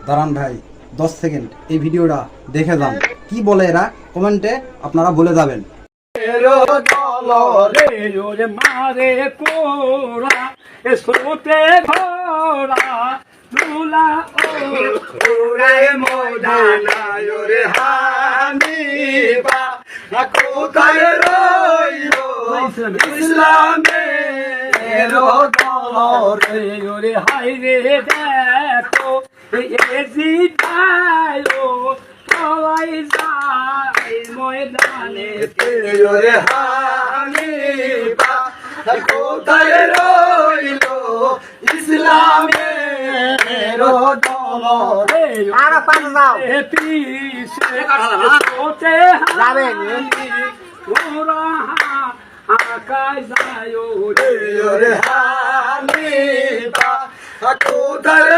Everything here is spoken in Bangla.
দাঁড়ান ভাই 10 সেকেন্ড এই ভিডিওটা দেখে যান, কি বলে এরা কমেন্টে আপনারা বলে যাবেন। মারে কোরা স্রোতে ভরা দুলা ওরে ময়দানায় রে হানিবা কোথায় রইলো ইসলামের দলরে ওরে হাই রে দেখো এসি যাইলো সবাই যায় ময়দানে রে হানিবা কোথায় রইলো ইসলামের দলরে আরো পাঁচ দাও পিছে ওতে যাবেন ওরা আকাশ যায় রে হানিবা কোথায়